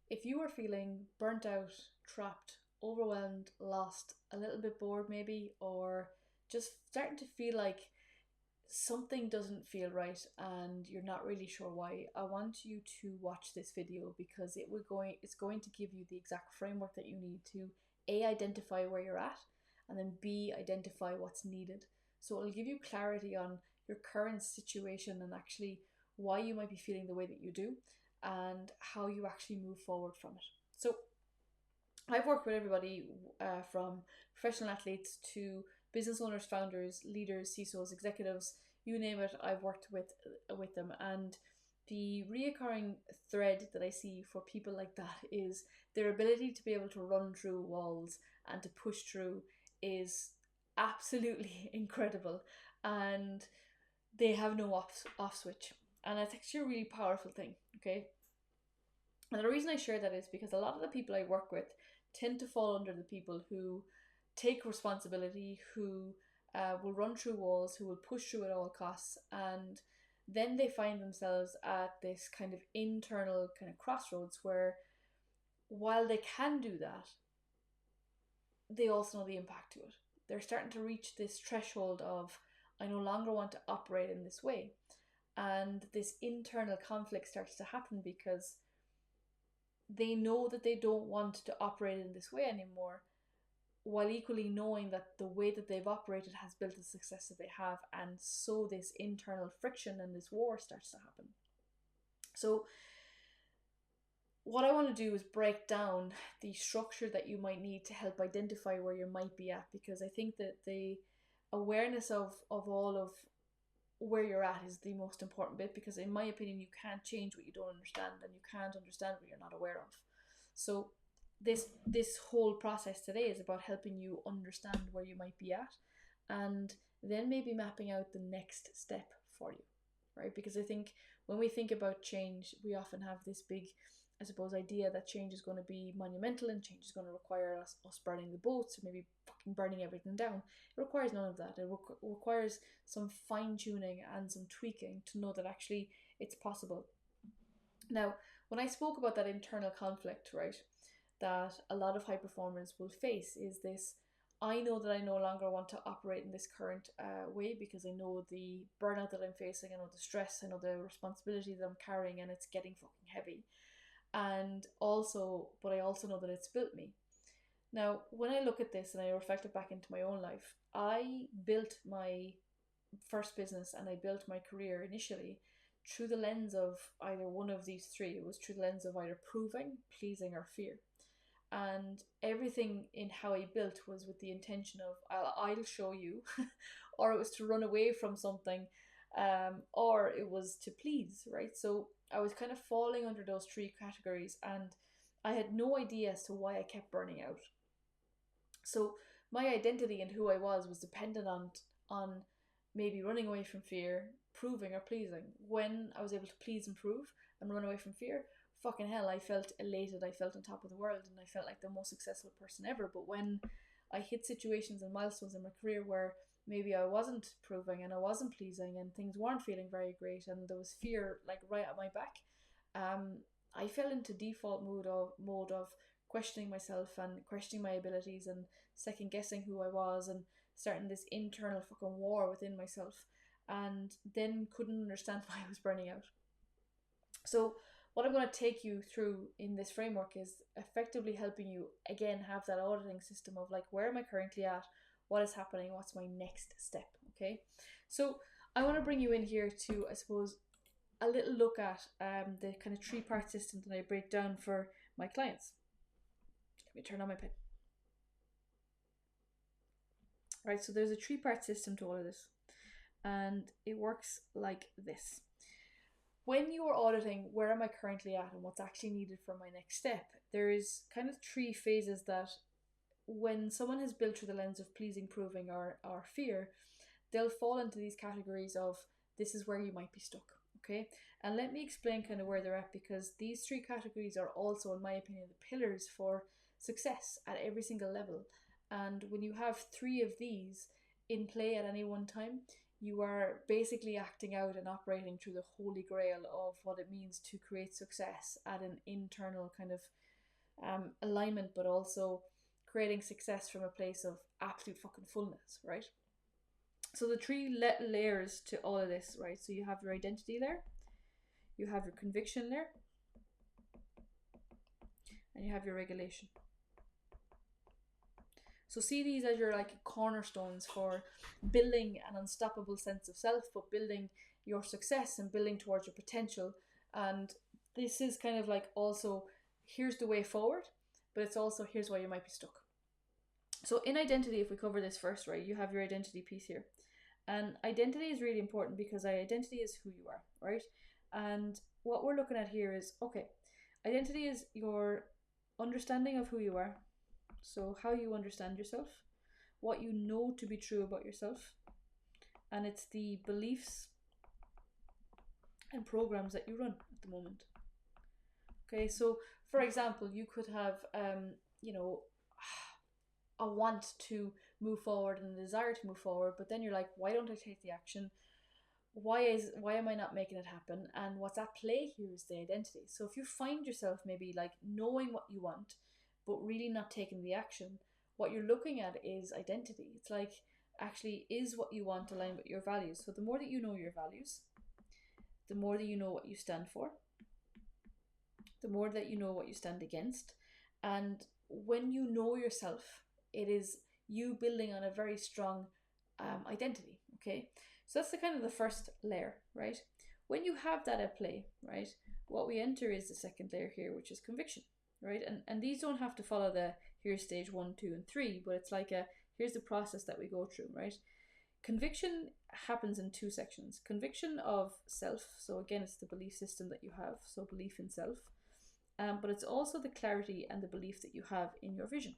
If you are feeling burnt out, trapped, overwhelmed, lost, a little bit bored maybe, or just starting to feel like something doesn't feel right and you're not really sure why, I want you to watch this video because it's going to give you the exact framework that you need to A, identify where you're at, and then B, identify what's needed. So it'll give you clarity on your current situation and actually why you might be feeling the way that you do and how you actually move forward from it. So I've worked with everybody from professional athletes to business owners, founders, leaders, CISOs, executives, you name it. I've worked with them, and the reoccurring thread that I see for people like that is their ability to be able to run through walls and to push through is absolutely incredible, and they have no off switch, and that's actually a really powerful thing. Okay, and the reason I share that is because a lot of the people I work with tend to fall under the people who take responsibility, who will run through walls, who will push through at all costs, and then they find themselves at this kind of internal kind of crossroads where while they can do that, they also know the impact to it. They're starting to reach this threshold of, I no longer want to operate in this way. And this internal conflict starts to happen because they know that they don't want to operate in this way anymore, while equally knowing that the way that they've operated has built the success that they have. And so this internal friction and this war starts to happen. So, what I want to do is break down the structure that you might need to help identify where you might be at, because I think that the awareness of all of where you're at is the most important bit, because in my opinion you can't change what you don't understand and you can't understand what you're not aware of. So this whole process today is about helping you understand where you might be at, and then maybe mapping out the next step for you, right? Because I think when we think about change, we often have this big, I suppose, idea that change is going to be monumental and change is going to require us burning the boats or maybe fucking burning everything down. It requires none of that. It requires some fine tuning and some tweaking to know that actually it's possible. Now, when I spoke about that internal conflict, right, that a lot of high performers will face is this: I know that I no longer want to operate in this current way because I know the burnout that I'm facing, I know the stress, I know the responsibility that I'm carrying, and it's getting fucking heavy. And also, but I also know that it's built me. Now, when I look at this and I reflect it back into my own life, I built my first business and I built my career initially through the lens of either one of these three. It was through the lens of either proving, pleasing, or fear. And everything in how I built was with the intention of I'll show you, or it was to run away from something, or it was to please, right? So I was kind of falling under those three categories, and I had no idea as to why I kept burning out. So my identity and who I was dependent on maybe running away from fear, proving or pleasing. When I was able to please and prove and run away from fear, fucking hell, I felt elated, I felt on top of the world, and I felt like the most successful person ever. But when I hit situations and milestones in my career where maybe I wasn't proving and I wasn't pleasing and things weren't feeling very great and there was fear like right at my back, I fell into default mode of questioning myself and questioning my abilities and second guessing who I was and starting this internal fucking war within myself, and then couldn't understand why I was burning out. So what I'm going to take you through in this framework is effectively helping you again have that auditing system of like, where am I currently at, what is happening, what's my next step. Okay, so I want to bring you in here to, I suppose, a little look at the kind of three-part system that I break down for my clients. Let me turn on my pen. Right, so there's a three-part system to all of this, and it works like this. When you are auditing where am I currently at and what's actually needed for my next step, there is kind of three phases that when someone has built through the lens of pleasing, proving, or fear, they'll fall into these categories of this is where you might be stuck. Okay, and let me explain kind of where they're at, because these three categories are also, in my opinion, the pillars for success at every single level. And when you have three of these in play at any one time, you are basically acting out and operating through the holy grail of what it means to create success at an internal kind of alignment, but also creating success from a place of absolute fucking fullness, right? So the three layers to all of this, right? So you have your identity layer, you have your conviction layer, and you have your regulation. So see these as your like cornerstones for building an unstoppable sense of self, but building your success and building towards your potential. And this is kind of like also here's the way forward, but it's also here's why you might be stuck. So in identity, if we cover this first, right, you have your identity piece here. And identity is really important because identity is who you are, right? And what we're looking at here is, okay, identity is your understanding of who you are. So how you understand yourself, what you know to be true about yourself, and it's the beliefs and programs that you run at the moment. Okay, so for example, you could have, you know, a want to move forward and a desire to move forward, but then you're like, why don't I take the action? Why am I not making it happen? And what's at play here is the identity. So if you find yourself maybe like knowing what you want, but really not taking the action, what you're looking at is identity. It's like, actually, is what you want aligned with your values? So the more that you know your values, the more that you know what you stand for, the more that you know what you stand against. And when you know yourself, it is you building on a very strong identity. Okay, so that's the kind of the first layer, right? When you have that at play, right, what we enter is the second layer here, which is conviction, right? And these don't have to follow the here's stage 1, 2, and 3, but it's like a here's the process that we go through, right? Conviction happens in two sections. Conviction of self, so again, it's the belief system that you have, so belief in self, but it's also the clarity and the belief that you have in your vision.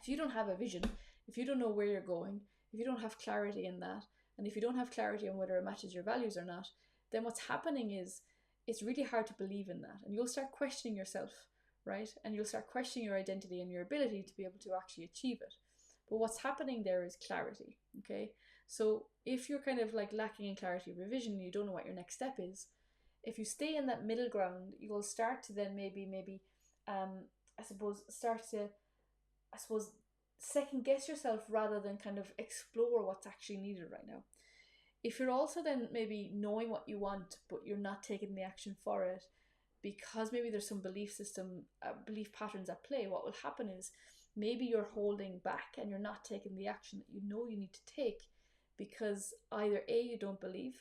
If you don't have a vision, if you don't know where you're going, if you don't have clarity in that, and if you don't have clarity on whether it matches your values or not, then what's happening is it's really hard to believe in that. And you'll start questioning yourself, right? And you'll start questioning your identity and your ability to be able to actually achieve it. But what's happening there is clarity, okay? So if you're kind of like lacking in clarity of your vision and you don't know what your next step is, if you stay in that middle ground, you will start to then maybe second guess yourself rather than kind of explore what's actually needed right now. If you're also then maybe knowing what you want, but you're not taking the action for it, because maybe there's some belief patterns at play, what will happen is maybe you're holding back and you're not taking the action that you know you need to take because either A, you don't believe,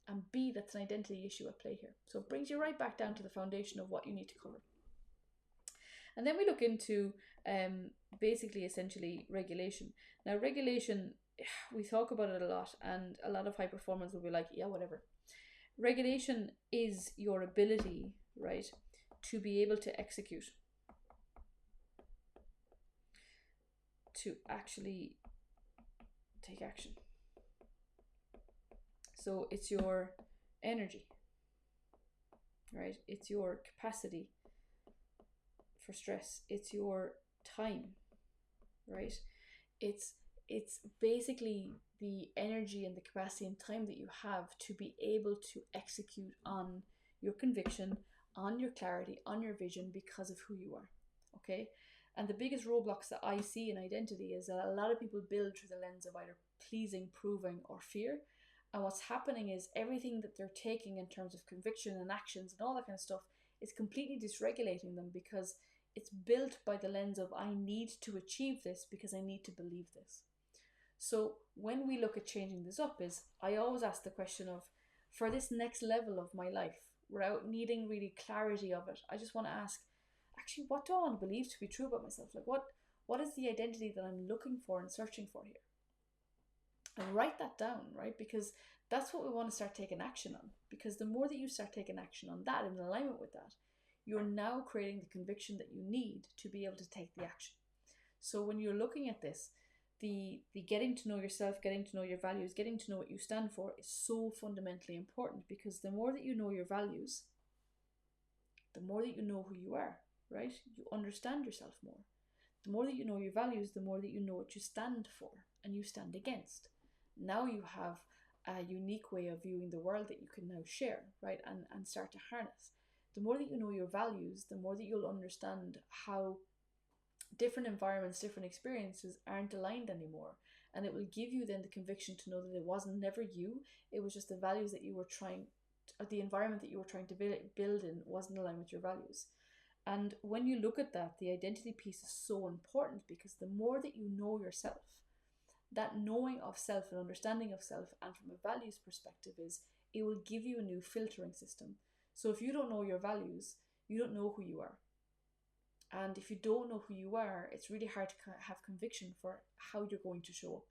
and B, that's an identity issue at play here. So it brings you right back down to the foundation of what you need to cover. And then we look into basically essentially regulation. Now regulation, we talk about it a lot, and a lot of high performers will be like, yeah, whatever. Regulation is your ability, right, to be able to execute, to actually take action. So it's your energy, right? It's your capacity for stress. It's your time, right? It's basically the energy and the capacity and time that you have to be able to execute on your conviction, on your clarity, on your vision because of who you are, okay? And the biggest roadblocks that I see in identity is that a lot of people build through the lens of either pleasing, proving, or fear. And what's happening is everything that they're taking in terms of conviction and actions and all that kind of stuff is completely dysregulating them because it's built by the lens of I need to achieve this because I need to believe this. So when we look at changing this up is I always ask the question of, for this next level of my life, without needing really clarity of it, I just want to ask, actually, what do I want to believe to be true about myself? Like what is the identity that I'm looking for and searching for here? And write that down, right? Because that's what we want to start taking action on. Because the more that you start taking action on that in alignment with that, you're now creating the conviction that you need to be able to take the action. So when you're looking at this, the getting to know yourself, getting to know your values, getting to know what you stand for is so fundamentally important, because the more that you know your values, the more that you know who you are, right? You understand yourself more. The more that you know your values, the more that you know what you stand for and you stand against. Now you have a unique way of viewing the world that you can now share, right? And start to harness. The more that you know your values, the more that you'll understand how different environments, different experiences aren't aligned anymore. And it will give you then the conviction to know that it wasn't never you, it was just the values that you were trying, or the environment that you were trying to build in wasn't aligned with your values. And when you look at that, the identity piece is so important, because the more that you know yourself, that knowing of self and understanding of self, and from a values perspective, is it will give you a new filtering system. So if you don't know your values, you don't know who you are. And if you don't know who you are, it's really hard to have conviction for how you're going to show up.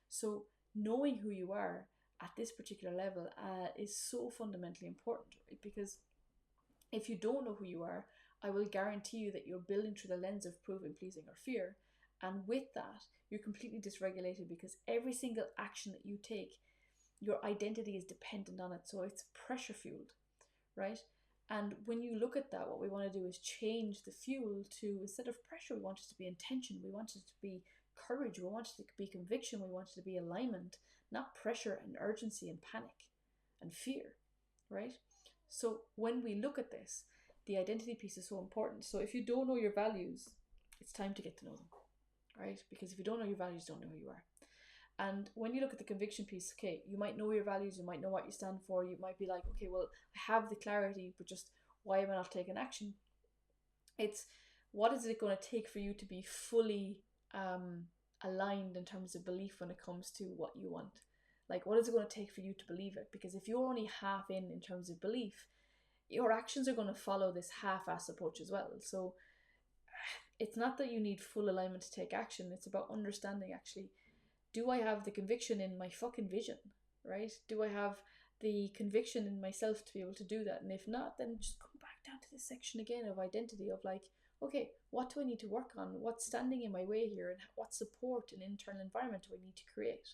So knowing who you are at this particular level is so fundamentally important, right? Because if you don't know who you are, I will guarantee you that you're building through the lens of proving, pleasing, or fear. And with that, you're completely dysregulated, because every single action that you take, your identity is dependent on it. So it's pressure fueled, right? And when you look at that, what we want to do is change the fuel to, instead of pressure, we want it to be intention. We want it to be courage. We want it to be conviction. We want it to be alignment, not pressure and urgency and panic and fear, right? So when we look at this, the identity piece is so important. So if you don't know your values, it's time to get to know them, right? Because if you don't know your values, you don't know who you are. And when you look at the conviction piece, okay, you might know your values, you might know what you stand for, you might be like, okay, well, I have the clarity, but just why am I not taking action? It's, what is it going to take for you to be fully aligned in terms of belief when it comes to what you want? Like, what is it going to take for you to believe it? Because if you're only half in terms of belief, your actions are going to follow this half-ass approach as well. So it's not that you need full alignment to take action. It's about understanding, actually, do I have the conviction in my fucking vision, right? Do I have the conviction in myself to be able to do that? And if not, then just come back down to this section again of identity, of like, okay, what do I need to work on? What's standing in my way here? And what support and internal environment do I need to create?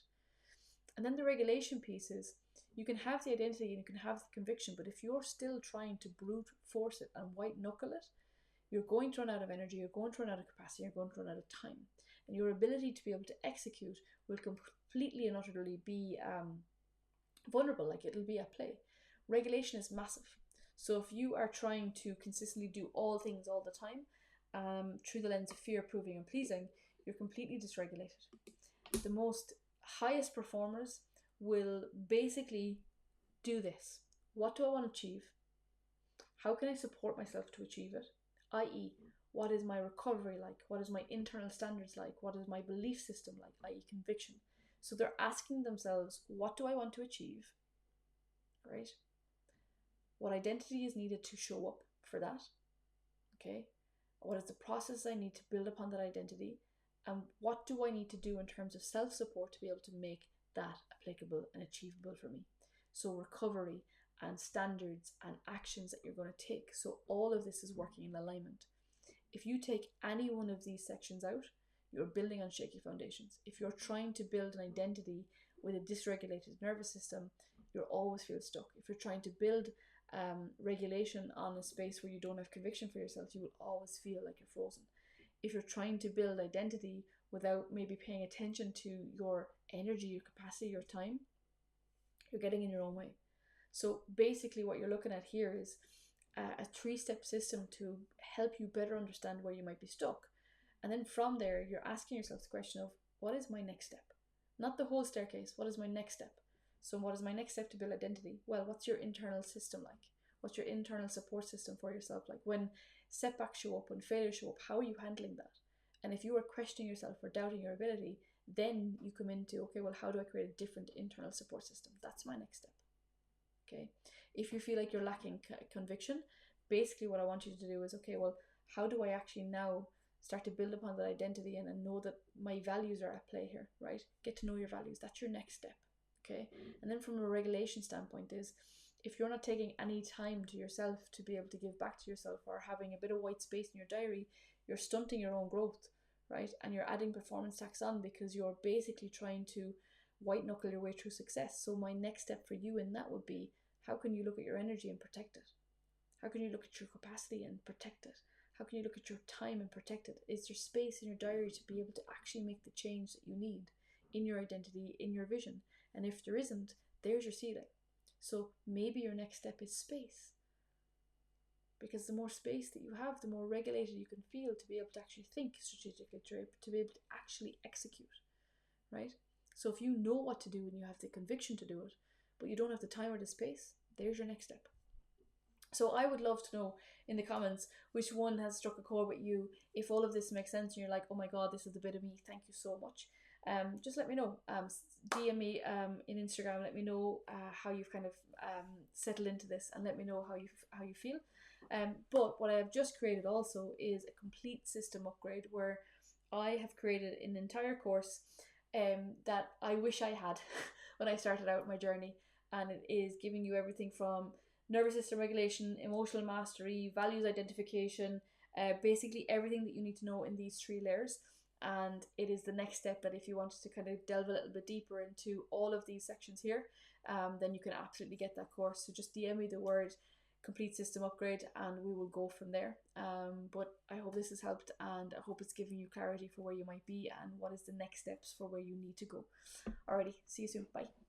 And then the regulation piece is, you can have the identity and you can have the conviction, but if you're still trying to brute force it and white knuckle it, you're going to run out of energy, you're going to run out of capacity, you're going to run out of time. And your ability to be able to execute will completely and utterly be vulnerable, like it'll be at play. Regulation is massive. So if you are trying to consistently do all things all the time, through the lens of fear, proving, and pleasing, you're completely dysregulated. The most highest performers will basically do this. What do I want to achieve? How can I support myself to achieve it? I.e., what is my recovery like? What is my internal standards like? What is my belief system like? I.e., conviction. So they're asking themselves, what do I want to achieve? Right? What identity is needed to show up for that? Okay. What is the process I need to build upon that identity? And what do I need to do in terms of self-support to be able to make that applicable and achievable for me? So recovery and standards and actions that you're going to take. So all of this is working in alignment. If you take any one of these sections out, you're building on shaky foundations. If you're trying to build an identity with a dysregulated nervous system, you'll always feel stuck. If you're trying to build regulation on a space where you don't have conviction for yourself, you will always feel like you're frozen. If you're trying to build identity without maybe paying attention to your energy, your capacity, your time, you're getting in your own way. So basically what you're looking at here is a 3-step system to help you better understand where you might be stuck. And then from there, you're asking yourself the question of, what is my next step? Not the whole staircase, what is my next step? So what is my next step to build identity? Well, what's your internal system like? What's your internal support system for yourself like? When setbacks show up, when failures show up, how are you handling that? And if you are questioning yourself or doubting your ability, then you come into, okay, well, how do I create a different internal support system? That's my next step. Okay. If you feel like you're lacking conviction, basically what I want you to do is, okay, well, how do I actually now start to build upon that identity and know that my values are at play here, right? Get to know your values. That's your next step. Okay. And then from a regulation standpoint is, if you're not taking any time to yourself to be able to give back to yourself, or having a bit of white space in your diary, you're stunting your own growth, right? And you're adding performance tax on, because you're basically trying to white knuckle your way through success. So my next step for you in that would be, how can you look at your energy and protect it? How can you look at your capacity and protect it? How can you look at your time and protect it? Is there space in your diary to be able to actually make the change that you need in your identity, in your vision. And if there isn't, there's your ceiling. So maybe your next step is space. Because the more space that you have, the more regulated you can feel to be able to actually think strategically, to be able to actually execute, right? So if you know what to do and you have the conviction to do it, but you don't have the time or the space, there's your next step. So I would love to know in the comments which one has struck a chord with you. If all of this makes sense and you're like, oh my God, this is the bit of me, thank you so much. Just let me know. DM me in Instagram. Let me know how you've kind of settled into this, and let me know how you feel. But what I have just created also is a complete system upgrade where I have created an entire course that I wish I had when I started out my journey, and it is giving you everything from nervous system regulation, emotional mastery, values identification, basically everything that you need to know in these 3 layers. And it is the next step that if you wanted to kind of delve a little bit deeper into all of these sections here, then you can absolutely get that course. So just DM me the word complete system upgrade and we will go from there. But I hope this has helped, and I hope it's giving you clarity for where you might be and what is the next steps for where you need to go. Alrighty, see you soon. Bye.